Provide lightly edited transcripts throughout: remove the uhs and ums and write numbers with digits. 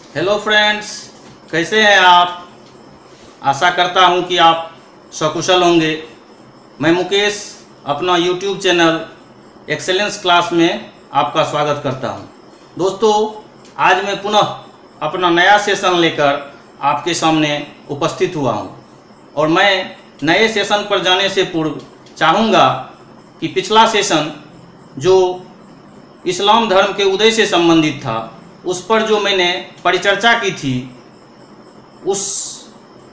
Hello friends, कैसे हैं आप। आशा करता हूं कि आप सकुशल होंगे। मैं मुकेश अपना यूट्यूब चैनल एक्सेलेंस क्लास में आपका स्वागत करता हूं। दोस्तों, आज मैं पुनः अपना नया सेशन लेकर आपके सामने उपस्थित हुआ हूं और मैं नए सेशन पर जाने से पूर्व चाहूँगा कि पिछला सेशन जो इस्लाम धर्म के उदय से संबंधित था उस पर जो मैंने परिचर्चा की थी, उस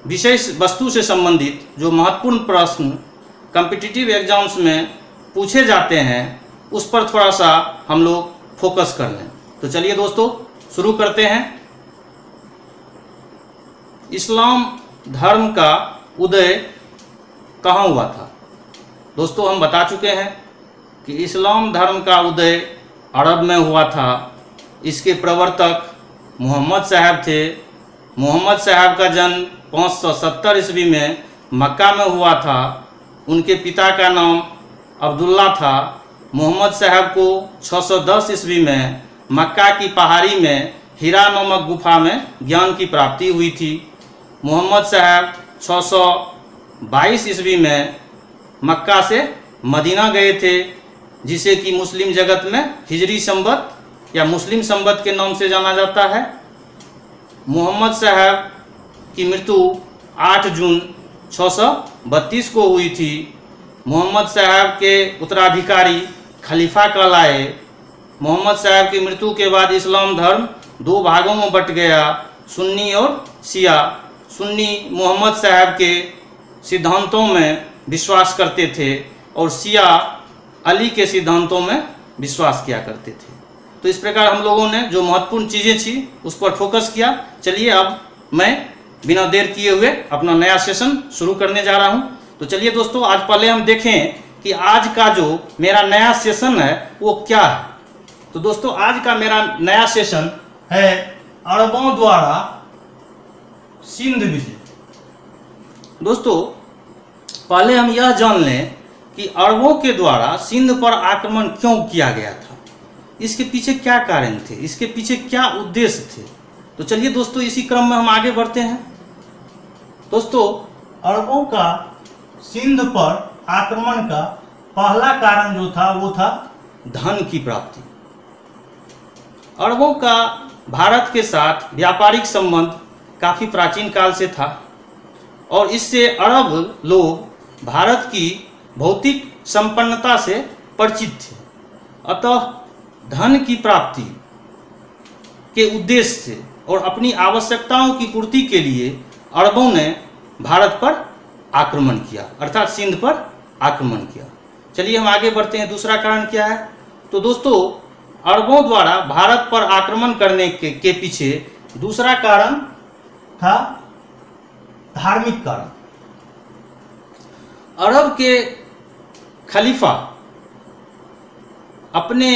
विशेष वस्तु से संबंधित जो महत्वपूर्ण प्रश्न कॉम्पिटिटिव एग्जाम्स में पूछे जाते हैं उस पर थोड़ा सा हम लोग फोकस कर लें। तो चलिए दोस्तों, शुरू करते हैं। इस्लाम धर्म का उदय कहाँ हुआ था। दोस्तों, हम बता चुके हैं कि इस्लाम धर्म का उदय अरब में हुआ था। इसके प्रवर्तक मोहम्मद साहब थे। मोहम्मद साहब का जन्म 570 ईस्वी में मक्का में हुआ था। उनके पिता का नाम अब्दुल्ला था। मोहम्मद साहब को 610 ईस्वी में मक्का की पहाड़ी में हीरा नामक गुफा में ज्ञान की प्राप्ति हुई थी। मोहम्मद साहब 622 ईस्वी में मक्का से मदीना गए थे, जिसे कि मुस्लिम जगत में हिजरी संवत या मुस्लिम संवत के नाम से जाना जाता है। मोहम्मद साहब की मृत्यु 8 जून 632 को हुई थी। मोहम्मद साहब के उत्तराधिकारी खलीफा कहलाए। मोहम्मद साहब की मृत्यु के बाद इस्लाम धर्म 2 भागों में बट गया, सुन्नी और शिया। सुन्नी मोहम्मद साहब के सिद्धांतों में विश्वास करते थे और शिया अली के सिद्धांतों में विश्वास किया करते थे। तो इस प्रकार हम लोगों ने जो महत्वपूर्ण चीज़ें थी उस पर फोकस किया। चलिए, अब मैं बिना देर किए हुए अपना नया सेशन शुरू करने जा रहा हूं। तो चलिए दोस्तों, आज पहले हम देखें कि आज का जो मेरा नया सेशन है वो क्या है। तो दोस्तों, आज का मेरा नया सेशन है अरबों द्वारा सिंध विजय। दोस्तों, पहले हम यह जान लें कि अरबों के द्वारा सिंध पर आक्रमण क्यों किया गया था, इसके पीछे क्या कारण थे, इसके पीछे क्या उद्देश्य थे। तो चलिए दोस्तों, इसी क्रम में हम आगे बढ़ते हैं। दोस्तों, अरबों का सिंध पर आक्रमण का पहला कारण जो था वो था धन की प्राप्ति। अरबों का भारत के साथ व्यापारिक संबंध काफ़ी प्राचीन काल से था और इससे अरब लोग भारत की भौतिक संपन्नता से परिचित थे। अतः धन की प्राप्ति के उद्देश्य से और अपनी आवश्यकताओं की पूर्ति के लिए अरबों ने भारत पर आक्रमण किया, अर्थात सिंध पर आक्रमण किया। चलिए हम आगे बढ़ते हैं। दूसरा कारण क्या है। तो दोस्तों, अरबों द्वारा भारत पर आक्रमण करने के पीछे दूसरा कारण था धार्मिक कारण। अरब के खलीफा अपने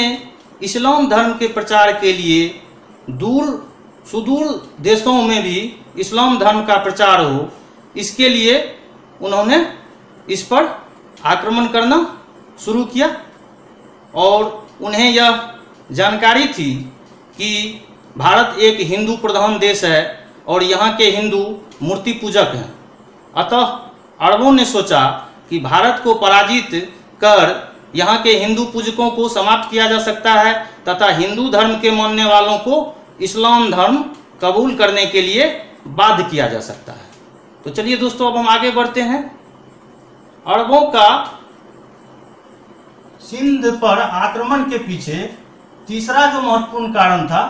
इस्लाम धर्म के प्रचार के लिए दूर सुदूर देशों में भी इस्लाम धर्म का प्रचार हो, इसके लिए उन्होंने इस पर आक्रमण करना शुरू किया। और उन्हें यह जानकारी थी कि भारत एक हिंदू प्रधान देश है और यहाँ के हिंदू मूर्ति पूजक हैं। अतः अरबों ने सोचा कि भारत को पराजित कर यहाँ के हिंदू पूजकों को समाप्त किया जा सकता है तथा हिंदू धर्म के मानने वालों को इस्लाम धर्म कबूल करने के लिए बाध्य किया जा सकता है। तो चलिए दोस्तों, अब हम आगे बढ़ते हैं। अरबों का सिंध पर आक्रमण के पीछे तीसरा जो महत्वपूर्ण कारण था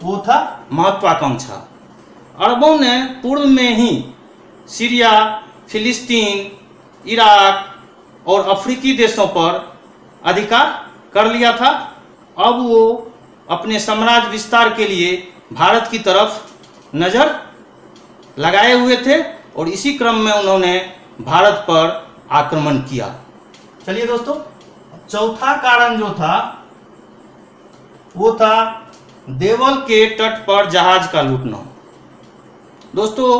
वो था महत्वाकांक्षा। अरबों ने पूर्व में ही सीरिया, फिलिस्तीन, इराक और अफ्रीकी देशों पर अधिकार कर लिया था। अब वो अपने साम्राज्य विस्तार के लिए भारत की तरफ नज़र लगाए हुए थे और इसी क्रम में उन्होंने भारत पर आक्रमण किया। चलिए दोस्तों, चौथा कारण जो था वो था देवल के तट पर जहाज का लूटना। दोस्तों,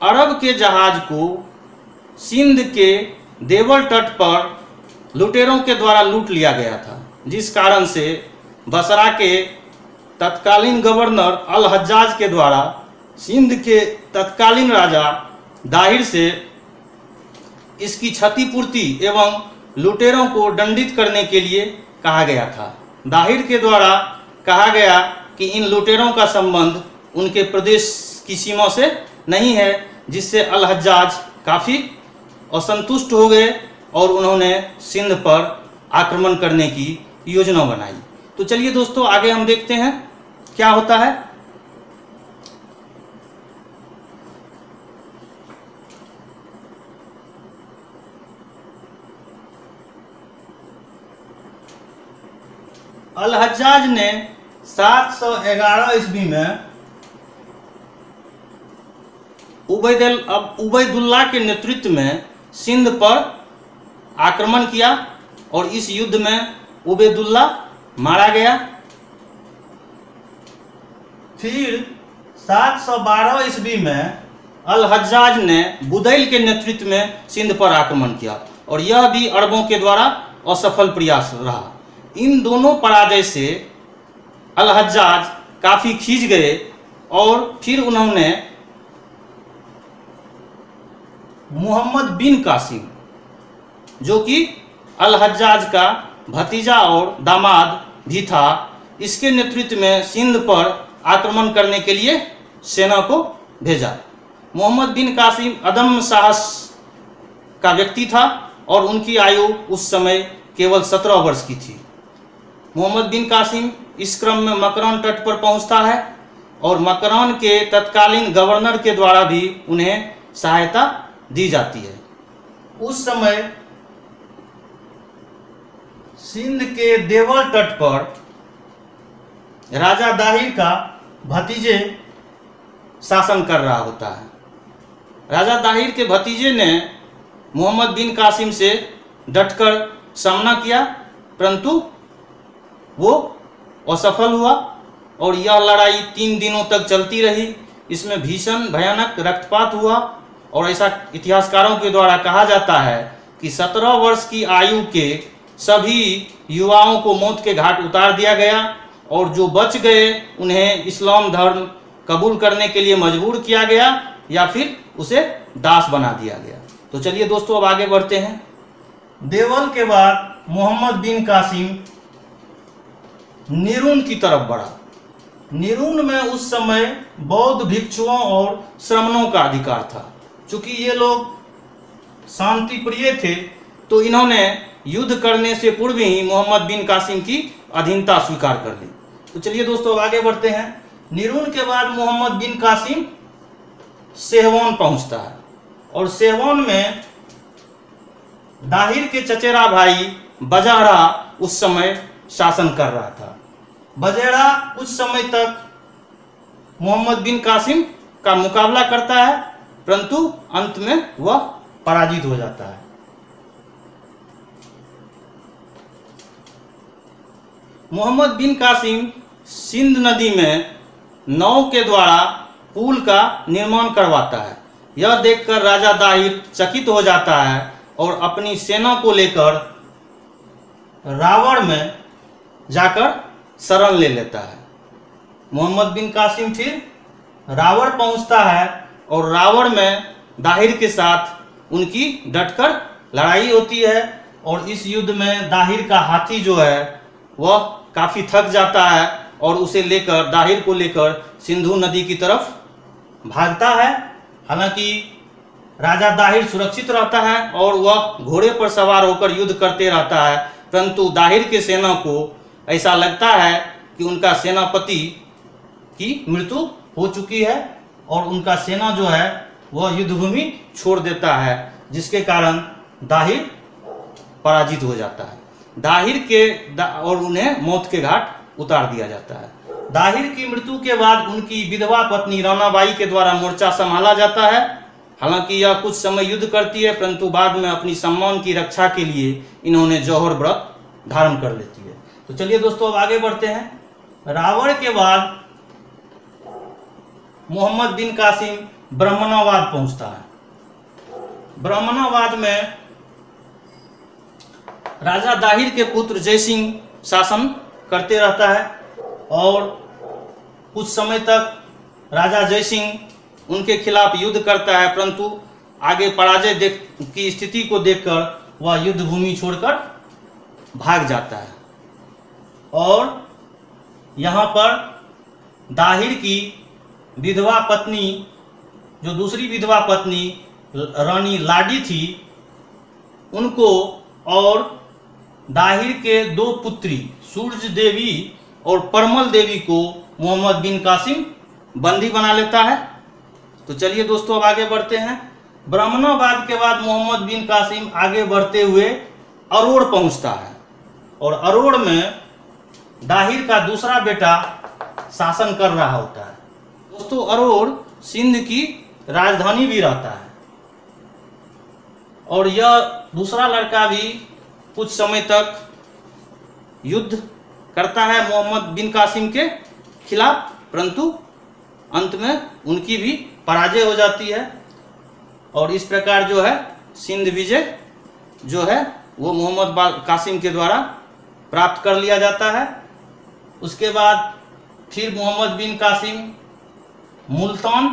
अरब के जहाज को सिंध के देवल तट पर लुटेरों के द्वारा लूट लिया गया था, जिस कारण से बसरा के तत्कालीन गवर्नर अल हज्जाज के द्वारा सिंध के तत्कालीन राजा दाहिर से इसकी क्षतिपूर्ति एवं लुटेरों को दंडित करने के लिए कहा गया था। दाहिर के द्वारा कहा गया कि इन लुटेरों का संबंध उनके प्रदेश की सीमा से नहीं है, जिससे अल हज्जाज काफ़ी असंतुष्ट हो गए और उन्होंने सिंध पर आक्रमण करने की योजना बनाई। तो चलिए दोस्तों आगे हम देखते हैं क्या होता है। अल हज्जाज ने 711 ईस्वी में उबैदुल्लाह के नेतृत्व में सिंध पर आक्रमण किया और इस युद्ध में उबैदुल्लाह मारा गया। फिर 712 ईस्वी में अल हज्जाज ने बुदैल के नेतृत्व में सिंध पर आक्रमण किया और यह भी अरबों के द्वारा असफल प्रयास रहा। इन दोनों पराजय से अल हज्जाज काफ़ी खींच गए और फिर उन्होंने मोहम्मद बिन कासिम, जो कि अल हज्जाज का भतीजा और दामाद भी था, इसके नेतृत्व में सिंध पर आक्रमण करने के लिए सेना को भेजा। मोहम्मद बिन कासिम अदम्य साहस का व्यक्ति था और उनकी आयु उस समय केवल 17 वर्ष की थी। मोहम्मद बिन कासिम इस क्रम में मकरान तट पर पहुंचता है और मकरान के तत्कालीन गवर्नर के द्वारा भी उन्हें सहायता दी जाती है। उस समय सिंध के देवल तट पर राजा दाहिर का भतीजे शासन कर रहा होता है। राजा दाहिर के भतीजे ने मोहम्मद बिन कासिम से डटकर सामना किया, परंतु वो असफल हुआ और यह लड़ाई 3 दिनों तक चलती रही। इसमें भीषण भयानक रक्तपात हुआ और ऐसा इतिहासकारों के द्वारा कहा जाता है कि 17 वर्ष की आयु के सभी युवाओं को मौत के घाट उतार दिया गया और जो बच गए उन्हें इस्लाम धर्म कबूल करने के लिए मजबूर किया गया या फिर उसे दास बना दिया गया। तो चलिए दोस्तों अब आगे बढ़ते हैं। देवल के बाद मोहम्मद बिन कासिम निरून की तरफ बढ़ा। निरून में उस समय बौद्ध भिक्षुओं और श्रमणों का अधिकार था। चूंकि ये लोग शांति प्रिय थे तो इन्होंने युद्ध करने से पूर्व ही मोहम्मद बिन कासिम की अधीनता स्वीकार कर ली। तो चलिए दोस्तों आगे बढ़ते हैं। निरून के बाद मोहम्मद बिन कासिम सेहवान पहुंचता है और सेहवान में दाहिर के चचेरा भाई बजारा उस समय शासन कर रहा था। बजेड़ा कुछ समय तक मोहम्मद बिन कासिम का मुकाबला करता है, परंतु अंत में वह पराजित हो जाता है। मोहम्मद बिन कासिम सिंध नदी में नाव के द्वारा पुल का निर्माण करवाता है। यह देखकर राजा दाहिर चकित हो जाता है और अपनी सेना को लेकर रावण में जाकर शरण ले लेता है। मोहम्मद बिन कासिम फिर रावण पहुंचता है और रावण में दाहिर के साथ उनकी डटकर लड़ाई होती है और इस युद्ध में दाहिर का हाथी जो है वह काफ़ी थक जाता है और उसे लेकर दाहिर को लेकर सिंधु नदी की तरफ भागता है। हालांकि राजा दाहिर सुरक्षित रहता है और वह घोड़े पर सवार होकर युद्ध करते रहता है, परंतु दाहिर के सेना को ऐसा लगता है कि उनका सेनापति की मृत्यु हो चुकी है और उनका सेना जो है वह युद्धभूमि छोड़ देता है, जिसके कारण दाहिर पराजित हो जाता है। और उन्हें मौत के घाट उतार दिया जाता है। दाहिर की मृत्यु के बाद उनकी विधवा पत्नी रानाबाई के द्वारा मोर्चा संभाला जाता है। हालांकि यह कुछ समय युद्ध करती है, परंतु बाद में अपनी सम्मान की रक्षा के लिए इन्होंने जौहर व्रत धारण कर लेती है। तो चलिए दोस्तों अब आगे बढ़ते हैं। रावण के बाद मोहम्मद बिन कासिम ब्राह्मणवाद पहुंचता है। ब्राह्मणवाद में राजा दाहिर के पुत्र जयसिंह शासन करते रहता है और कुछ समय तक राजा जयसिंह उनके खिलाफ युद्ध करता है, परंतु आगे पराजय की स्थिति को देखकर वह युद्ध भूमि छोड़कर भाग जाता है। और यहाँ पर दाहिर की विधवा पत्नी, जो दूसरी विधवा पत्नी रानी लाडी थी, उनको और दाहिर के दो पुत्री सूरज देवी और परमल देवी को मोहम्मद बिन कासिम बंदी बना लेता है। तो चलिए दोस्तों अब आगे बढ़ते हैं। ब्राह्मणाबाद के बाद मोहम्मद बिन कासिम आगे बढ़ते हुए अरोड़ पहुंचता है और अरोड़ में दाहिर का दूसरा बेटा शासन कर रहा होता है। दोस्तों अरोड़ सिंध की राजधानी भी रहता है और यह दूसरा लड़का भी कुछ समय तक युद्ध करता है मोहम्मद बिन कासिम के खिलाफ, परंतु अंत में उनकी भी पराजय हो जाती है और इस प्रकार जो है सिंध विजय जो है वो मोहम्मद कासिम के द्वारा प्राप्त कर लिया जाता है। उसके बाद फिर मोहम्मद बिन कासिम मुल्तान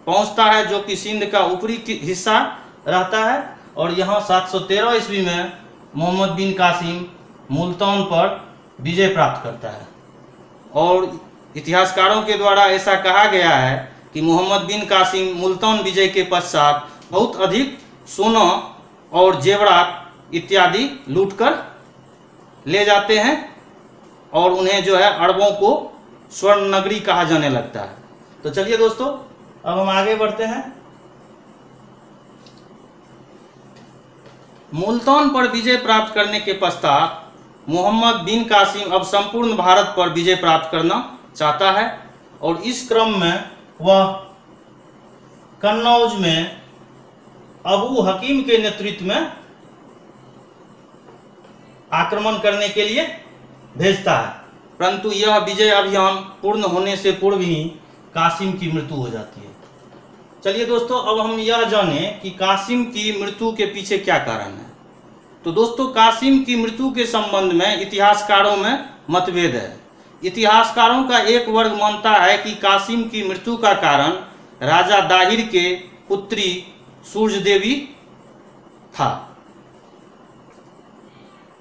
पहुंचता है, जो कि सिंध का ऊपरी हिस्सा रहता है और यहाँ 713 ईस्वी में मोहम्मद बिन कासिम मुल्तान पर विजय प्राप्त करता है। और इतिहासकारों के द्वारा ऐसा कहा गया है कि मोहम्मद बिन कासिम मुल्तान विजय के पश्चात बहुत अधिक सोना और जेवरात इत्यादि लूटकर ले जाते हैं और उन्हें जो है अरबों को स्वर्ण नगरी कहा जाने लगता है। तो चलिए दोस्तों अब हम आगे बढ़ते हैं। मुल्तान पर विजय प्राप्त करने के पश्चात मोहम्मद बिन कासिम अब संपूर्ण भारत पर विजय प्राप्त करना चाहता है और इस क्रम में वह कन्नौज में अबू हकीम के नेतृत्व में आक्रमण करने के लिए भेजता है, परंतु यह विजय अभियान पूर्ण होने से पूर्व ही कासिम की मृत्यु हो जाती है। चलिए दोस्तों अब हम यह जानें कि कासिम की मृत्यु के पीछे क्या कारण है। तो दोस्तों कासिम की मृत्यु के संबंध में इतिहासकारों में मतभेद है। इतिहासकारों का एक वर्ग मानता है कि कासिम की मृत्यु का कारण राजा दाहिर के पुत्री सूरज देवी था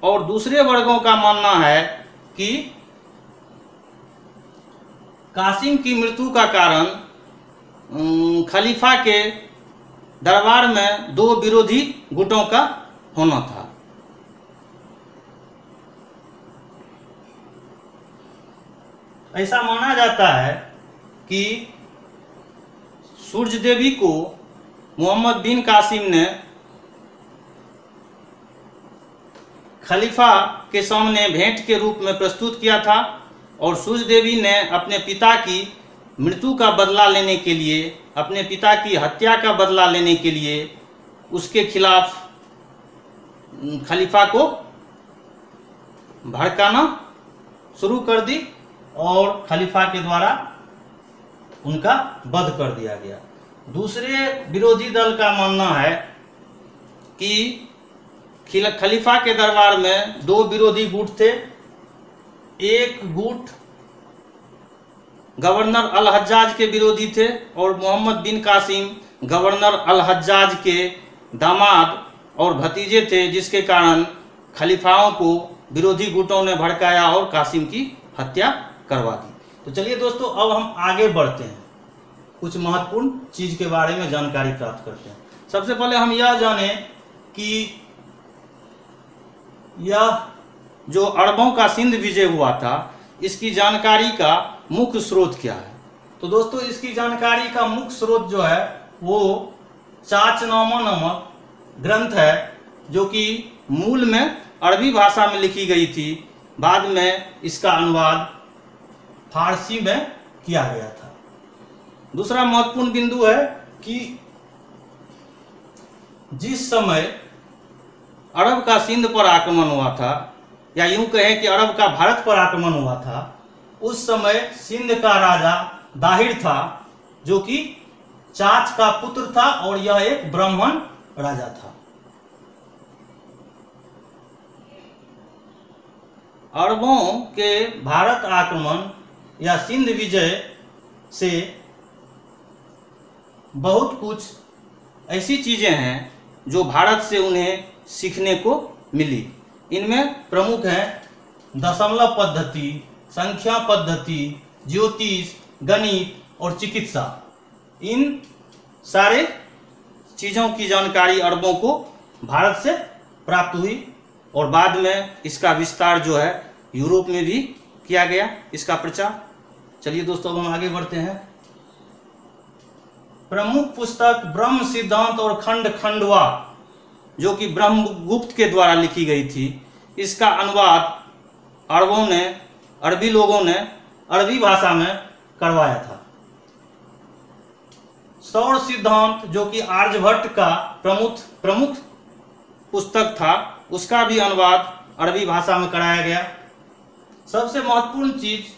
और दूसरे वर्गों का मानना है कि कासिम की मृत्यु का कारण खलीफा के दरबार में दो विरोधी गुटों का होना था। ऐसा माना जाता है कि सूरज देवी को मोहम्मद बिन कासिम ने खलीफा के सामने भेंट के रूप में प्रस्तुत किया था और सूरज देवी ने अपने पिता की मृत्यु का बदला लेने के लिए, अपने पिता की हत्या का बदला लेने के लिए उसके खिलाफ खलीफा को भड़काना शुरू कर दी और खलीफा के द्वारा उनका वध कर दिया गया। दूसरे विरोधी दल का मानना है कि खलीफा के दरबार में दो विरोधी गुट थे। एक गुट गवर्नर अल हज्जाज के विरोधी थे और मोहम्मद बिन कासिम गवर्नर अल हज्जाज के दामाद और भतीजे थे, जिसके कारण खलीफाओं को विरोधी गुटों ने भड़काया और कासिम की हत्या करवा दी। तो चलिए दोस्तों अब हम आगे बढ़ते हैं, कुछ महत्वपूर्ण चीज के बारे में जानकारी प्राप्त करते हैं। सबसे पहले हम यह जानें कि यह जो अरबों का सिंध विजय हुआ था, इसकी जानकारी का मुख्य स्रोत क्या है। तो दोस्तों इसकी जानकारी का मुख्य स्रोत जो है वो चाचनामा नामक ग्रंथ है, जो कि मूल में अरबी भाषा में लिखी गई थी, बाद में इसका अनुवाद फारसी में किया गया था। दूसरा महत्वपूर्ण बिंदु है कि जिस समय अरब का सिंध पर आक्रमण हुआ था, या यूं कहें कि अरब का भारत पर आक्रमण हुआ था, उस समय सिंध का राजा दाहिर था, जो कि चाच का पुत्र था और यह एक ब्राह्मण राजा था। अरबों के भारत आक्रमण या सिंध विजय से बहुत कुछ ऐसी चीज़ें हैं जो भारत से उन्हें सीखने को मिली। इनमें प्रमुख हैं दशमलव पद्धति, संख्या पद्धति, ज्योतिष, गणित और चिकित्सा। इन सारे चीज़ों की जानकारी अरबों को भारत से प्राप्त हुई और बाद में इसका विस्तार जो है यूरोप में भी किया गया, इसका प्रचार। चलिए दोस्तों, अब हम आगे बढ़ते हैं। प्रमुख पुस्तक ब्रह्म सिद्धांत और खंड खंडवा, जो कि ब्रह्मगुप्त के द्वारा लिखी गई थी, इसका अनुवाद अरबी लोगों ने अरबी भाषा में करवाया था। सौर सिद्धांत, जो कि आर्यभट्ट का प्रमुख पुस्तक था, उसका भी अनुवाद अरबी भाषा में कराया गया। सबसे महत्वपूर्ण चीज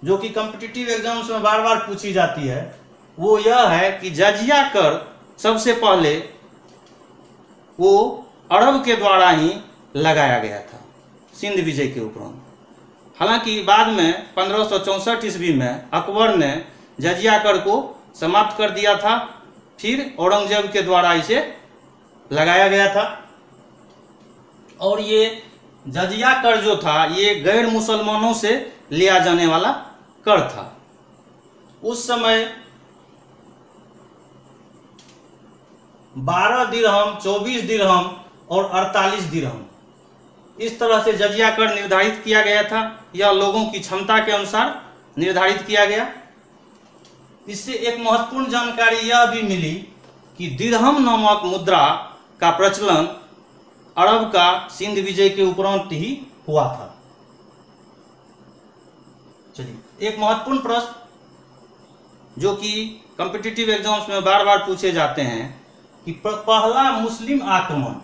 जो कि कॉम्पिटिटिव एग्जाम्स में बार बार पूछी जाती है वो यह है कि जजिया कर सबसे पहले वो अरब के द्वारा ही लगाया गया था सिंध विजय के उपरांत। हालांकि बाद में 1564 ईस्वी में अकबर ने जजिया कर को समाप्त कर दिया था, फिर औरंगजेब के द्वारा इसे लगाया गया था। और ये जजिया कर जो था ये गैर मुसलमानों से लिया जाने वाला कर था। उस समय 12 दिरहम, 24 दिरहम और 48 दिरहम इस तरह से जजिया कर निर्धारित किया गया था। यह लोगों की क्षमता के अनुसार निर्धारित किया गया। इससे एक महत्वपूर्ण जानकारी यह भी मिली कि दिरहम नामक मुद्रा का प्रचलन अरब का सिंध विजय के उपरांत ही हुआ था। चलिए, एक महत्वपूर्ण प्रश्न जो कि कॉम्पिटिटिव एग्जाम्स में बार बार पूछे जाते हैं कि पहला मुस्लिम आक्रमण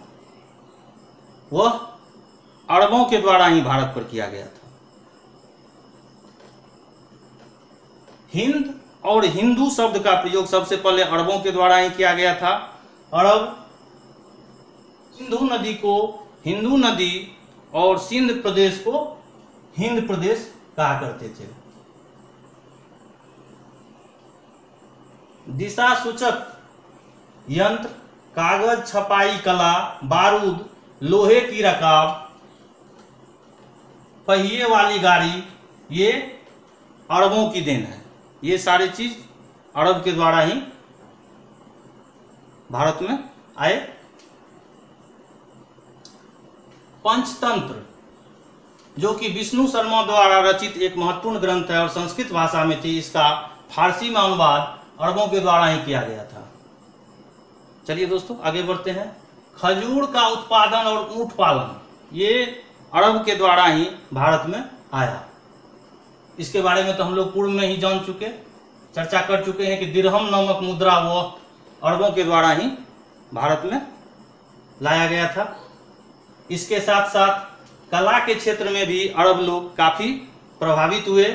वह अरबों के द्वारा ही भारत पर किया गया था। हिंद और हिंदू शब्द का प्रयोग सबसे पहले अरबों के द्वारा ही किया गया था। अरब सिंधु नदी को हिंदू नदी और सिंध प्रदेश को हिंद प्रदेश कहा करते थे। दिशा सूचक यंत्र, कागज छपाई कला, बारूद, लोहे की रकाब, पहिए वाली गाड़ी, ये अरबों की देन है। ये सारी चीज अरब के द्वारा ही भारत में आए। पंचतंत्र, जो कि विष्णु शर्मा द्वारा रचित एक महत्वपूर्ण ग्रंथ है और संस्कृत भाषा में थी, इसका फारसी में अनुवाद अरबों के द्वारा ही किया गया था। चलिए दोस्तों, आगे बढ़ते हैं। खजूर का उत्पादन और ऊंट पालन, ये अरब के द्वारा ही भारत में आया। इसके बारे में तो हम लोग पूर्व में ही जान चुके, चर्चा कर चुके हैं कि दिरहम नामक मुद्रा वो अरबों के द्वारा ही भारत में लाया गया था। इसके साथ साथ कला के क्षेत्र में भी अरब लोग काफी प्रभावित हुए।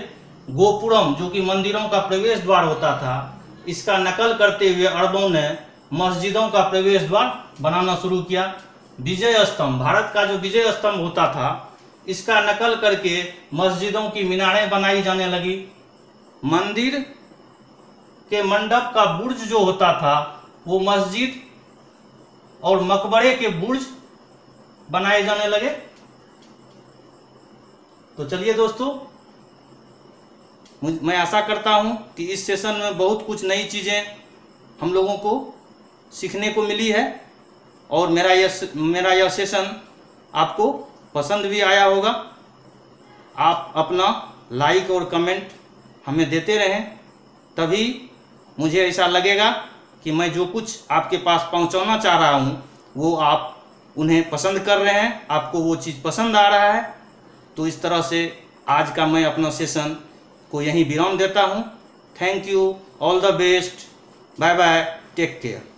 गोपुरम, जो कि मंदिरों का प्रवेश द्वार होता था, इसका नकल करते हुए अरबों ने मस्जिदों का प्रवेश द्वार बनाना शुरू किया। विजय स्तंभ, भारत का जो विजय स्तंभ होता था, इसका नकल करके मस्जिदों की मीनारें बनाई जाने लगी। मंदिर के मंडप का बुर्ज जो होता था वो मस्जिद और मकबरे के बुर्ज बनाए जाने लगे। तो चलिए दोस्तों, मैं आशा करता हूं कि इस सेशन में बहुत कुछ नई चीजें हम लोगों को सीखने को मिली है और मेरा यह सेशन आपको पसंद भी आया होगा। आप अपना लाइक और कमेंट हमें देते रहें, तभी मुझे ऐसा लगेगा कि मैं जो कुछ आपके पास पहुंचाना चाह रहा हूं वो आप उन्हें पसंद कर रहे हैं, आपको वो चीज़ पसंद आ रहा है। तो इस तरह से आज का मैं अपना सेशन को यहीं विराम देता हूं। Thank you, all the best, bye bye, take care.